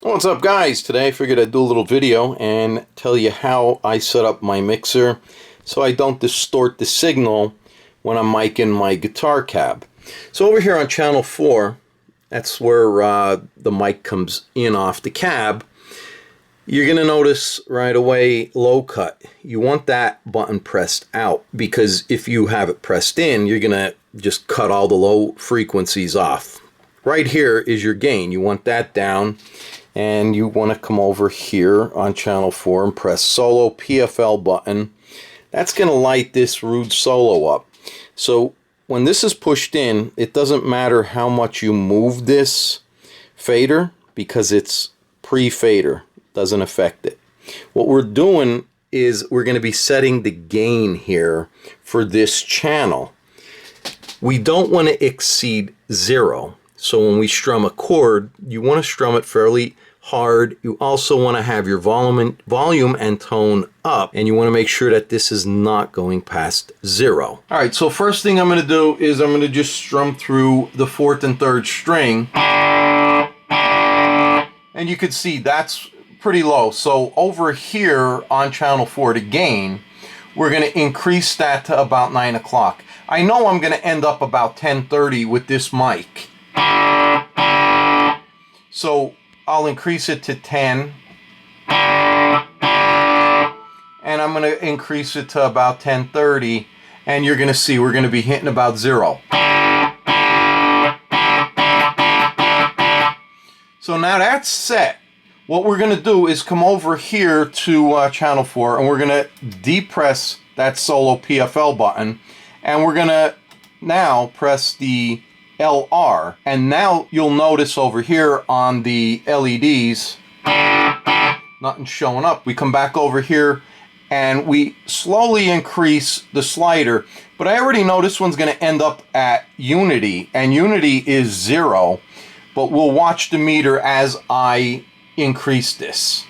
What's up, guys? Today I figured I'd do a little video and tell you how I set up my mixer so I don't distort the signal when I'm micing my guitar cab. So over here on channel 4, that's where the mic comes in off the cab. You're going to notice right away low cut. You want that button pressed out, because if you have it pressed in, you're going to just cut all the low frequencies off. Right here is your gain. You want that down, and you want to come over here on channel 4 and press solo PFL button. That's going to light this Rude Solo up. So when this is pushed in, it doesn't matter how much you move this fader, because it's pre-fader. Doesn't affect it. What we're doing is we're going to be setting the gain here for this channel. We don't want to exceed 0. So when we strum a chord, you want to strum it fairly hard. You also want to have your volume and tone up, and you want to make sure that this is not going past 0. All right, so first thing I'm going to do is I'm going to just strum through the 4th and 3rd string. And you can see that's pretty low. So over here on channel 4, the gain, we're going to increase that to about 9 o'clock. I know I'm going to end up about 10:30 with this mic. So I'll increase it to 10. And I'm going to increase it to about 10:30. And you're going to see we're going to be hitting about 0. So now that's set. What we're going to do is come over here to channel 4, and we're going to depress that solo PFL button, and we're going to now press the LR, and now you'll notice over here on the LEDs nothing's showing up. We come back over here and we slowly increase the slider, but I already know this one's going to end up at unity, and unity is 0, but we'll watch the meter as I increase this.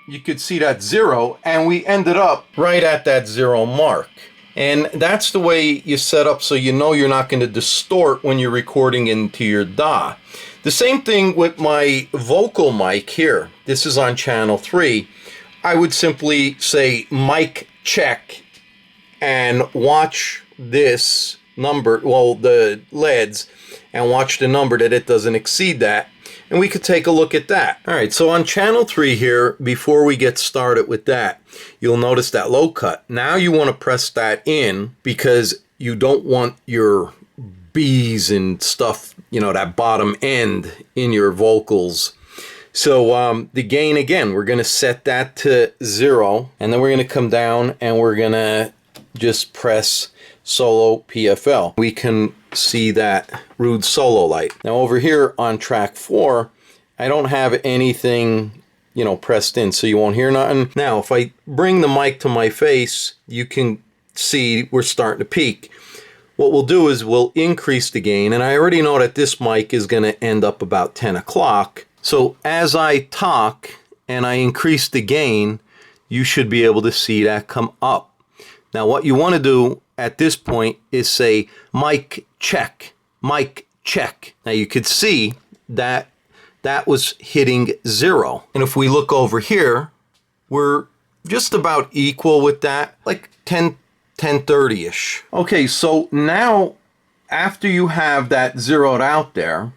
You could see that 0, and we ended up right at that 0 mark. And that's the way you set up so you know you're not going to distort when you're recording into your DAW. The same thing with my vocal mic here. This is on channel 3. I would simply say mic check and watch this number, well, the LEDs, and watch the number that it doesn't exceed that. And we could take a look at that. All right, so on channel 3 here, before we get started with that, you'll notice that low cut. Now you want to press that in, because you don't want your B's and stuff, you know, that bottom end in your vocals. So the gain, again, we're going to set that to 0, and then we're going to come down and we're going to just press solo PFL. We can see that Rude Solo light. Now over here on track 4, I don't have anything, you know, pressed in, so you won't hear nothing. Now if I bring the mic to my face, you can see we're starting to peak. What we'll do is we'll increase the gain, and I already know that this mic is going to end up about 10 o'clock. So as I talk and I increase the gain, you should be able to see that come up. Now what you want to do at this point is say mic check, mic check. Now you could see that that was hitting 0. And if we look over here, we're just about equal with that, like 10:30-ish. Okay, so now after you have that zeroed out there,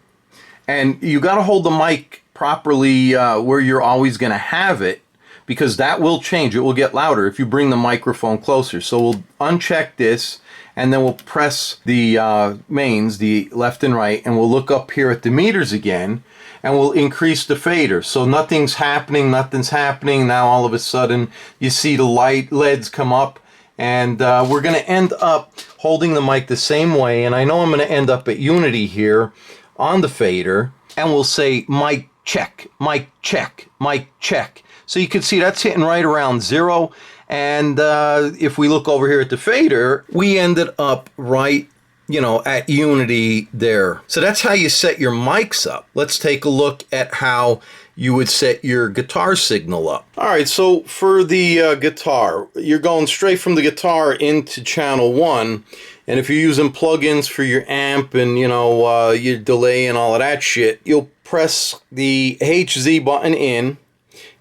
and you got to hold the mic properly where you're always going to have it, because that will change. It will get louder if you bring the microphone closer. So we'll uncheck this, and then we'll press the mains, the left and right, and we'll look up here at the meters again, and we'll increase the fader. So nothing's happening. Now all of a sudden you see the LEDs come up, and we're going to end up holding the mic the same way. And I know I'm going to end up at unity here on the fader, and we'll say mic check, mic check, mic check. So you can see that's hitting right around 0. And if we look over here at the fader, we ended up right at unity there. So that's how you set your mics up. Let's take a look at how you would set your guitar signal up. All right, so for the guitar, you're going straight from the guitar into channel 1. And if you're using plugins for your amp and, your delay and all of that shit, you'll press the HZ button in,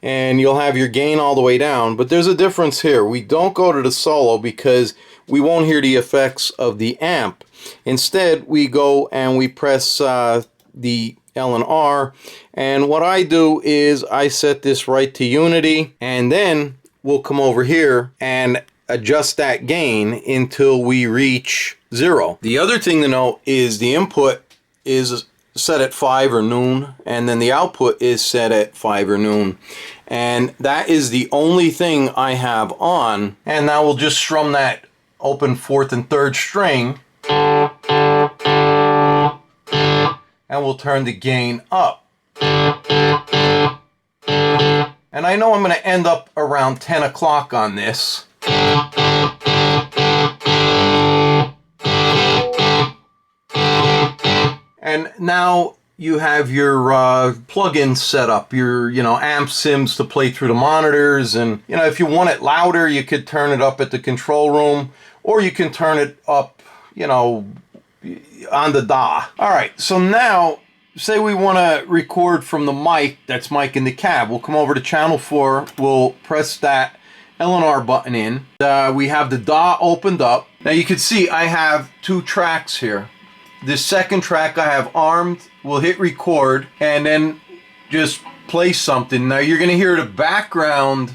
and you'll have your gain all the way down. But there's a difference here. We don't go to the solo because we won't hear the effects of the amp. Instead, we go and we press the L and R, and what I do is I set this right to unity, and then we'll come over here and adjust that gain until we reach 0. The other thing to note is the input is set at 5 or noon, and then the output is set at 5 or noon, and that is the only thing I have on. And now we'll just strum that open 4th and 3rd string, and we'll turn the gain up. And I know I'm going to end up around 10 o'clock on this. And now you have your plugins set up, your amp sims to play through the monitors, and if you want it louder, you could turn it up at the control room, or you can turn it up on the DAW. All right, so now say we want to record from the mic that's mic in the cab. We'll come over to channel 4, we'll press that L and R button in. We have the DAW opened up. Now you can see I have 2 tracks here. This second track I have armed. We'll hit record and then just play something. Now you're going to hear the background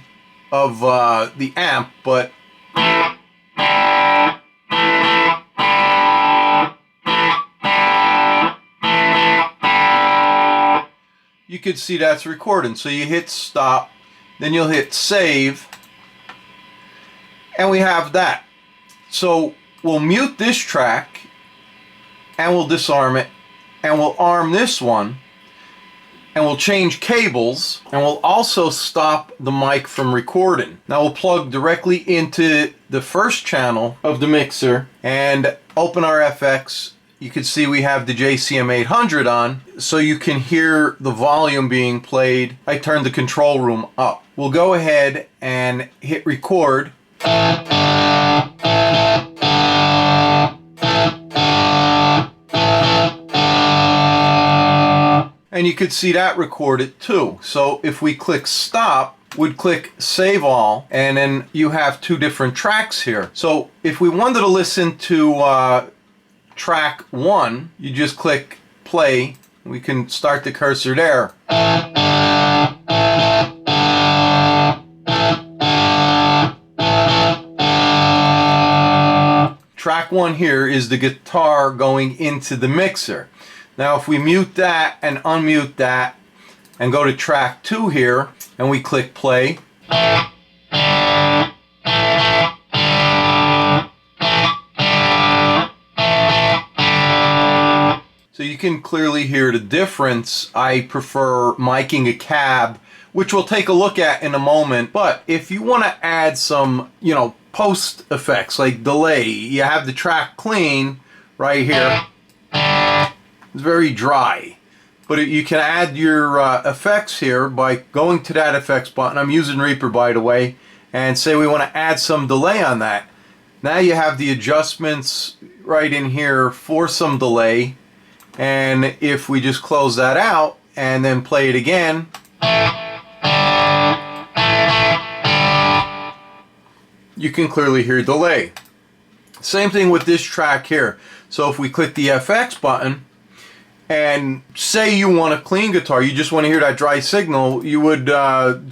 of the amp, but you could see that's recording. So you hit stop, then you'll hit save, and we have that. So we'll mute this track, and we'll disarm it, and we'll arm this one, and we'll change cables, and we'll also stop the mic from recording. Now we'll plug directly into the first channel of the mixer and open our FX. You can see we have the JCM 800 on, so you can hear the volume being played. I turned the control room up. We'll go ahead and hit record. And you could see that recorded too. So if we click stop, we'd click save all, and then you have 2 different tracks here. So if we wanted to listen to track 1, you just click play. We can start the cursor there. Track 1 here is the guitar going into the mixer. Now if we mute that and unmute that and go to track 2 here and we click play, so you can clearly hear the difference. I prefer miking a cab, which we'll take a look at in a moment. But if you want to add some, post effects like delay, you have the track clean right here. It's very dry, but you can add your effects here by going to that effects button. I'm using Reaper, by the way, and say we want to add some delay on that. Now you have the adjustments right in here for some delay, and if we just close that out and then play it again, you can clearly hear delay. Same thing with this track here. So if we click the FX button and say you want a clean guitar, you just want to hear that dry signal, you would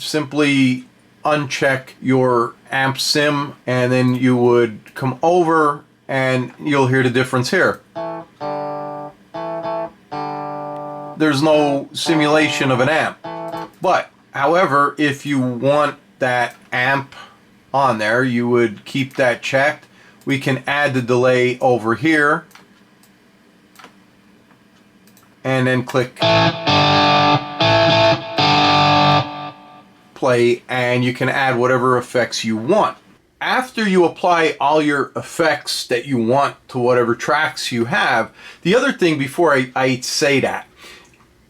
simply uncheck your amp sim, and then you would come over and you'll hear the difference here. There's no simulation of an amp. But however, if you want that amp on there, you would keep that checked. We can add the delay over here and then click play, and you can add whatever effects you want. after you apply all your effects that you want to whatever tracks you have, the other thing before I say that,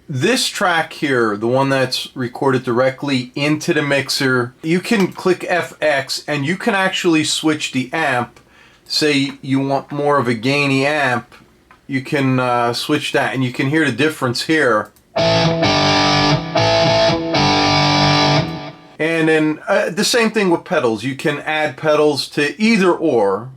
this track here, the one that's recorded directly into the mixer, you can click FX and you can actually switch the amp. Say you want more of a gainy amp, you can switch that and you can hear the difference here. And then the same thing with pedals. You can add pedals to either or.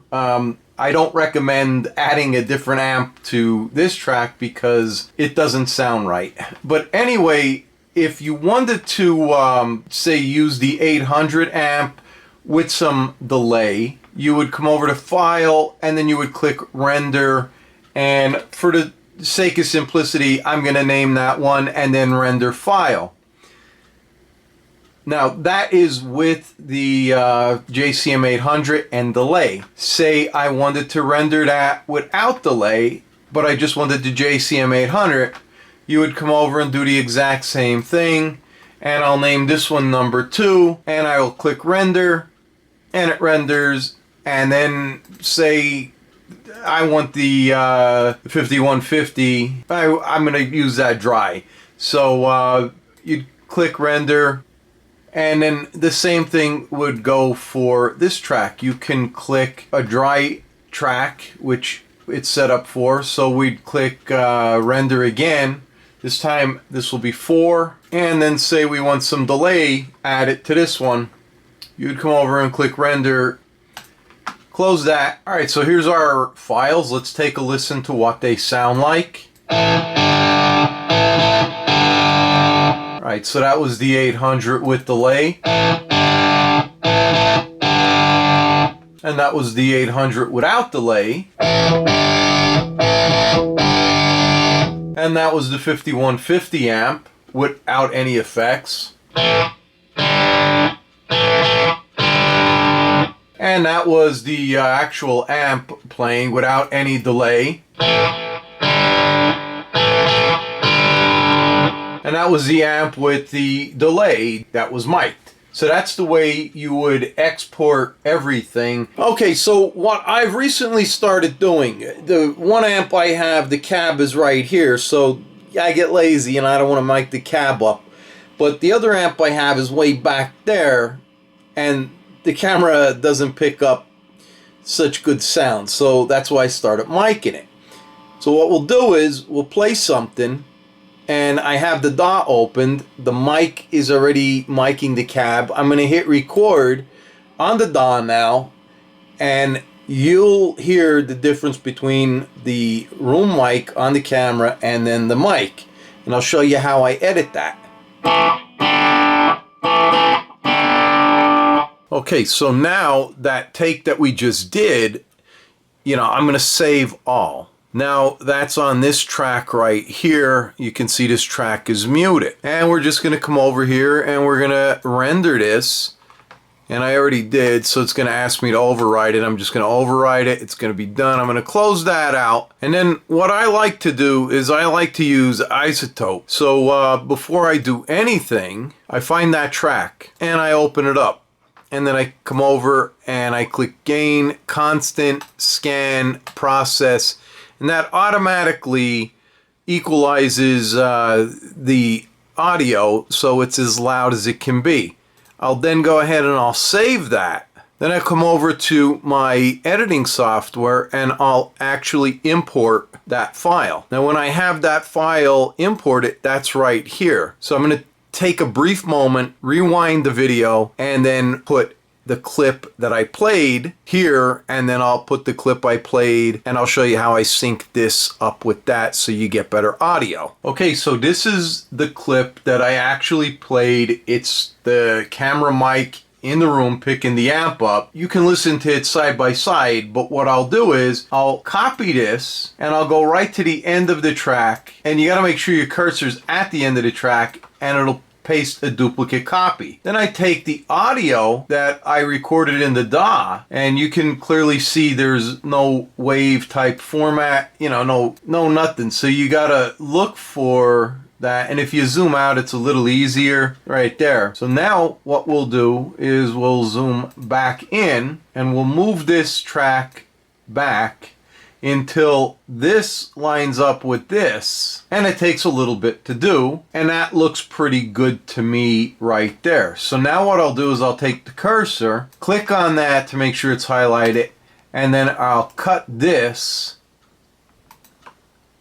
I don't recommend adding a different amp to this track because it doesn't sound right. But anyway, if you wanted to, say, use the 800 amp with some delay, you would come over to File, and then you would click Render. And for the sake of simplicity, I'm going to name that one, and then Render File. Now that is with the JCM 800 and delay. Say I wanted to render that without delay, but I just wanted the JCM 800, you would come over and do the exact same thing, and I'll name this one number 2, and I will click render, and it renders. And then say I want the 5150, I'm going to use that dry. So you'd click render. And then the same thing would go for this track. You can click a dry track, which it's set up for. So we'd click render again. This time this will be 4. And then say we want some delay added to this one. You'd come over and click render. Close that. Alright, so here's our files. Let's take a listen to what they sound like. Alright, so that was the 800 with delay. And that was the 800 without delay. And that was the 5150 amp without any effects. And that was the actual amp playing without any delay. And that was the amp with the delay that was mic'd. So that's the way you would export everything. Okay, so what I've recently started doing, the one amp I have, the cab is right here, so I get lazy and I don't want to mic the cab up. But the other amp I have is way back there, and the camera doesn't pick up such good sound, so that's why I started micing it. So what we'll do is we'll play something, and I have the DAW opened. The mic is already miking the cab. I'm going to hit record on the DAW now, and you'll hear the difference between the room mic on the camera and then the mic. And I'll show you how I edit that. Okay, so now that take that we just did, I'm going to save all. Now that's on this track right here. You can see this track is muted. And we're just going to come over here and we're going to render this. And I already did, so it's going to ask me to override it. I'm just going to override it. It's going to be done. I'm going to close that out. And then what I like to do is I like to use isotope. So before I do anything, I find that track and I open it up. And then I come over and I click gain, constant, scan, process. And that automatically equalizes the audio so it's as loud as it can be. I'll then go ahead and I'll save that. Then I come over to my editing software and I'll actually import that file. Now when I have that file imported, that's right here. So I'm going to take a brief moment, rewind the video, and then put the clip that I played here, and then I'll put the clip I played, and I'll show you how I sync this up with that so you get better audio. Okay, so this is the clip that I actually played. It's the camera mic in the room picking the amp up. You can listen to it side by side, but what I'll do is I'll copy this and I'll go right to the end of the track, and you got to make sure your cursor's at the end of the track, and it'll paste a duplicate copy. Then I take the audio that I recorded in the DAW, and you can clearly see there's no wave type format, no nothing. So you gotta look for that, and if you zoom out it's a little easier right there. So now what we'll do is we'll zoom back in and we'll move this track back until this lines up with this, and it takes a little bit to do, and that looks pretty good to me right there. So now what I'll do is I'll take the cursor, click on that to make sure it's highlighted, and then I'll cut this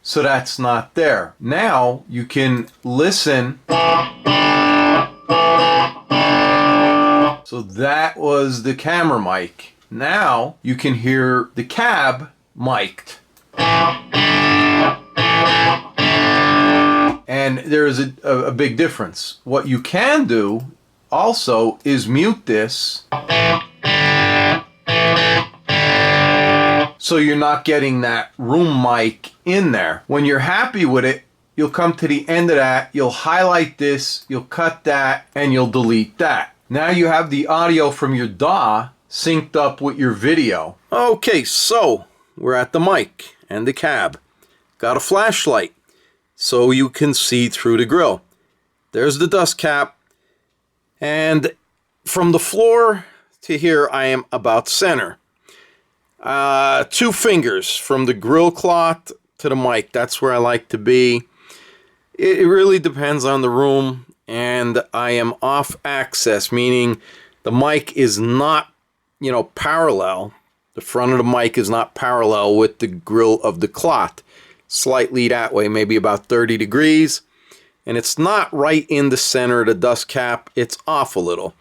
so that's not there. Now you can listen. So that was the camera mic. Now you can hear the cab mic'd. And there's a big difference. What you can do also is mute this so you're not getting that room mic in there. When you're happy with it, you'll come to the end of that, you'll highlight this, you'll cut that, and you'll delete that. Now you have the audio from your DAW synced up with your video. Okay, so we're at the mic and the cab. Got a flashlight so you can see through the grill. There's the dust cap, and from the floor to here I am about center. 2 fingers from the grill cloth to the mic. That's where I like to be. It really depends on the room, and I am off axis, meaning the mic is not, you know, parallel. The front of the mic is not parallel with the grill of the cloth. Slightly that way, maybe about 30 degrees. And it's not right in the center of the dust cap. It's off a little.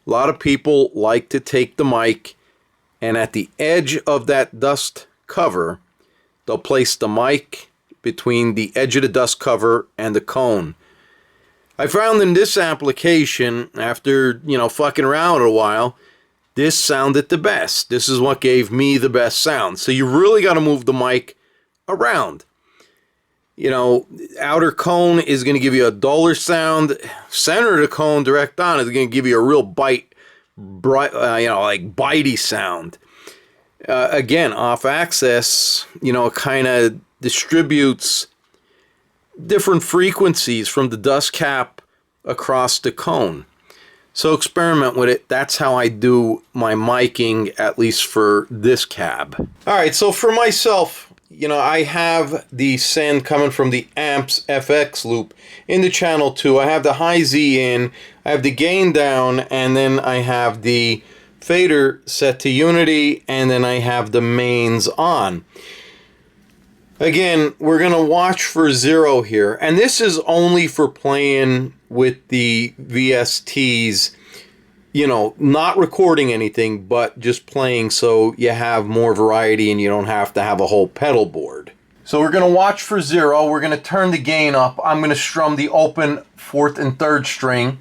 A lot of people like to take the mic, and at the edge of that dust cover, they'll place the mic between the edge of the dust cover and the cone. I found in this application, after, you know, fucking around a while, this sounded the best. This is what gave me the best sound. So you really got to move the mic around. You know, outer cone is going to give you a duller sound. Center of the cone direct on is going to give you a real bite, bright, you know, like bitey sound. Again, off axis, you know, it kind of distributes different frequencies from the dust cap across the cone. So experiment with it. That's how I do my miking, at least for this cab. All right, so for myself, you know, I have the send coming from the amps FX loop into channel 2. I have the high Z in, I have the gain down, and then I have the fader set to unity, and then I have the mains on. Again, we're going to watch for 0 here, and this is only for playing with the VSTs, you know, not recording anything, but just playing so you have more variety and you don't have to have a whole pedal board. So we're going to watch for 0. We're going to turn the gain up. I'm going to strum the open 4th and 3rd string.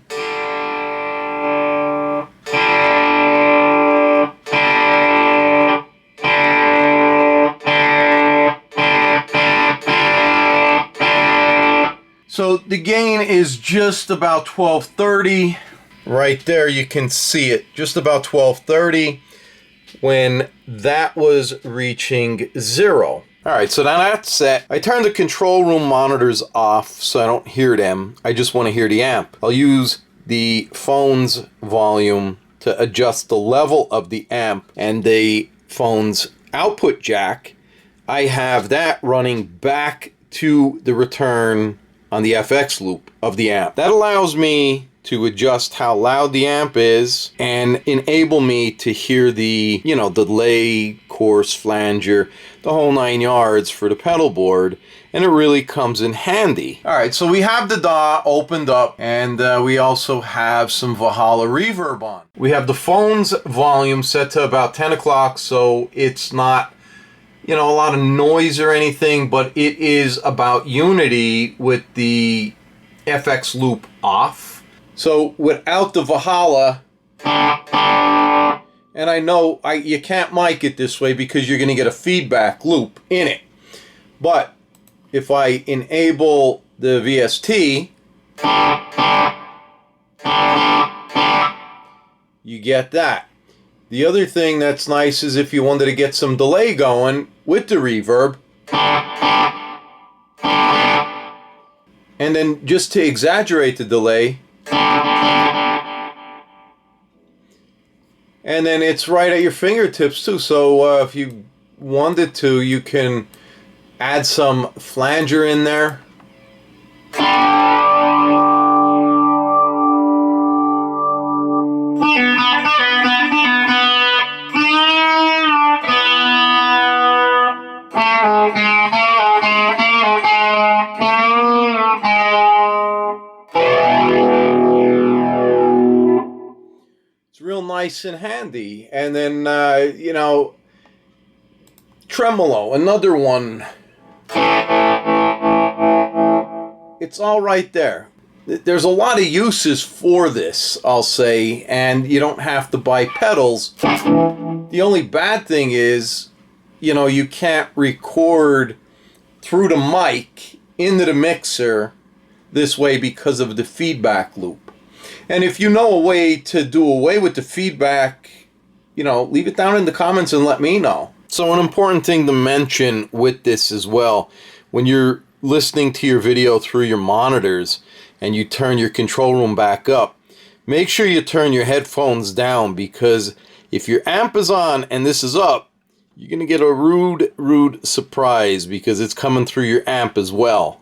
So the gain is just about 1230. Right there, you can see it, just about 1230 when that was reaching 0. All right, so now that's set. I turned the control room monitors off so I don't hear them. I just want to hear the amp. I'll use the phone's volume to adjust the level of the amp and the phone's output jack. I have that running back to the return on the FX loop of the amp. That allows me to adjust how loud the amp is and enable me to hear the, you know, delay, coarse, flanger, the whole 9 yards for the pedal board, and it really comes in handy. All right, so we have the DAW opened up, and we also have some Valhalla reverb on. We have the phone's volume set to about 10 o'clock, so it's not, you know, a lot of noise or anything, but it is about unity with the FX loop off. So without the Valhalla, and I know you can't mic it this way because you're going to get a feedback loop in it. But if I enable the VST, you get that. The other thing that's nice is if you wanted to get some delay going with the reverb, And then just to exaggerate the delay, and then it's right at your fingertips too. So if you wanted to, you can add some flanger in there. It's real nice and handy. And then, you know, tremolo, another one. It's all right there. There's a lot of uses for this, I'll say, and you don't have to buy pedals. The only bad thing is, you know, you can't record through the mic into the mixer this way because of the feedback loop. And if you know a way to do away with the feedback, you know, leave it down in the comments and let me know. So an important thing to mention with this as well, when you're listening to your video through your monitors and you turn your control room back up, make sure you turn your headphones down, because if your amp is on and this is up, you're going to get a rude surprise because it's coming through your amp as well.